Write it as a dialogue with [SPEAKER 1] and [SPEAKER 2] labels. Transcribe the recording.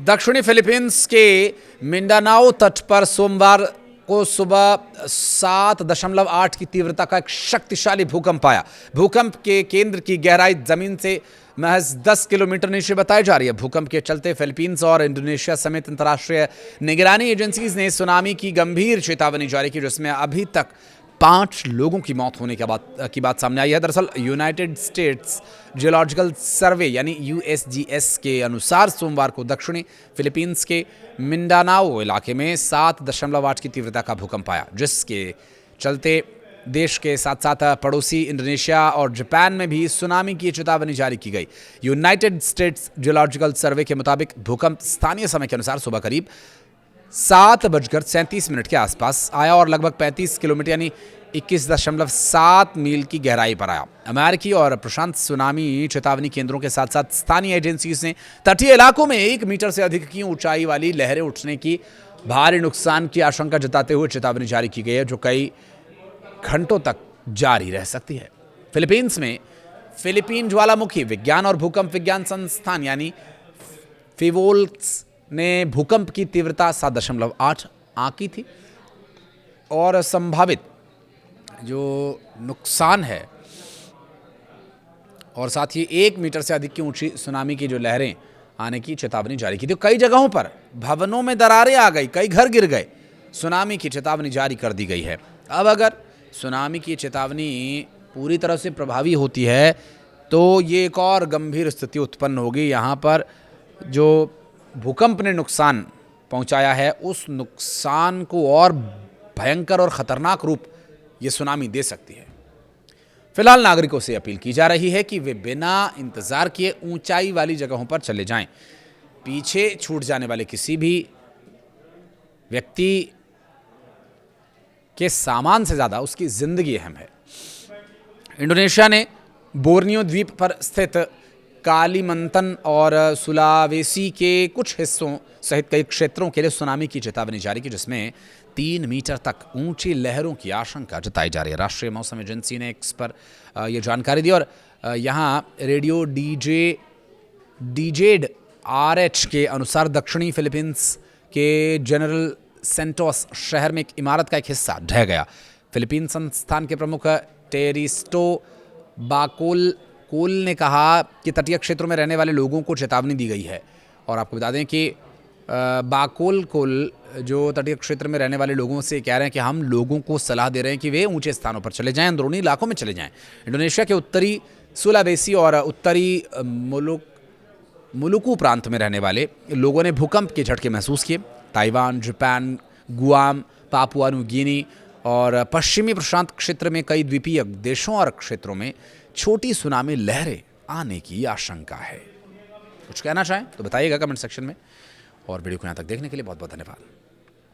[SPEAKER 1] दक्षिणी फिलीपींस के मिंडानाओ तट पर सोमवार को सुबह 7.8 की तीव्रता का एक शक्तिशाली भूकंप आया। भूकंप के केंद्र की गहराई जमीन से महज 10 किलोमीटर नीचे बताई जा रही है। भूकंप के चलते फिलीपींस और इंडोनेशिया समेत अंतर्राष्ट्रीय निगरानी एजेंसीज ने सुनामी की गंभीर चेतावनी जारी की, जिसमें अभी तक 5 लोगों की मौत होने की बात सामने आई है। दरअसल यूनाइटेड स्टेट्स जियोलॉजिकल सर्वे यानी यूएसजीएस के अनुसार सोमवार को दक्षिणी फिलीपींस के मिंडानाओ इलाके में 7.8 की तीव्रता का भूकंप आया, जिसके चलते देश के साथ साथ पड़ोसी इंडोनेशिया और जापान में भी सुनामी की चेतावनी जारी की गई। यूनाइटेड स्टेट्स जियोलॉजिकल सर्वे के मुताबिक भूकंप स्थानीय समय के अनुसार सुबह करीब 7:37 के आसपास आया और लगभग 35 किलोमीटर यानी 21.7 मील की गहराई पर आया। अमेरिकी और प्रशांत सुनामी चेतावनी केंद्रों के साथ साथ स्थानीय एजेंसीज ने तटीय इलाकों में 1 मीटर से अधिक की ऊंचाई वाली लहरें उठने की भारी नुकसान की आशंका जताते हुए चेतावनी जारी की गई है, जो कई घंटों तक जारी रह सकती है। फिलीपींस में फिलीपीन ज्वालामुखी विज्ञान और भूकंप विज्ञान संस्थान यानी फिवोल्स ने भूकंप की तीव्रता 7.8 आंकी थी और संभावित जो नुकसान है और साथ ही 1 मीटर से अधिक की ऊंची सुनामी की जो लहरें आने की चेतावनी जारी की थी। कई जगहों पर भवनों में दरारें आ गई, कई घर गिर गए। सुनामी की चेतावनी जारी कर दी गई है। अब अगर सुनामी की चेतावनी पूरी तरह से प्रभावी होती है तो ये एक और गंभीर स्थिति उत्पन्न होगी। यहाँ पर जो भूकंप ने नुकसान पहुंचाया है, उस नुकसान को और भयंकर और खतरनाक रूप ये सुनामी दे सकती है। फिलहाल नागरिकों से अपील की जा रही है कि वे बिना इंतजार किए ऊंचाई वाली जगहों पर चले जाएं। पीछे छूट जाने वाले किसी भी व्यक्ति के सामान से ज्यादा उसकी जिंदगी अहम है। इंडोनेशिया ने बोर्नियो द्वीप पर स्थित कालीमंतन और सुलावेसी के कुछ हिस्सों सहित कई क्षेत्रों के लिए सुनामी की चेतावनी जारी की, जिसमें 3 मीटर तक ऊंची लहरों की आशंका जताई जा रही है। राष्ट्रीय मौसम एजेंसी ने एक्स पर यह जानकारी दी और यहां रेडियो डीजेड RH के अनुसार दक्षिणी फिलीपींस के जनरल सेंटोस शहर में एक इमारत का एक हिस्सा ढह गया। फिलीपीन संस्थान के प्रमुख टेरिस्टो बाकोल ने कहा कि तटीय क्षेत्रों में रहने वाले लोगों को चेतावनी दी गई है। और आपको बता दें कि बाकोल जो तटीय क्षेत्र में रहने वाले लोगों से कह रहे हैं कि हम लोगों को सलाह दे रहे हैं कि वे ऊंचे स्थानों पर चले जाएं, अंदरूनी इलाकों में चले जाएं। इंडोनेशिया के उत्तरी सुलावेसी और उत्तरी मुलुकू प्रांत में रहने वाले लोगों ने भूकंप के झटके महसूस किए। Taiwan, Japan, Guam, Papua New Guinea और पश्चिमी प्रशांत क्षेत्र में कई द्वीपीय देशों और क्षेत्रों में छोटी सुनामी लहरें आने की आशंका है। कुछ कहना चाहें तो बताइएगा कमेंट सेक्शन में। और वीडियो को यहाँ तक देखने के लिए बहुत बहुत धन्यवाद।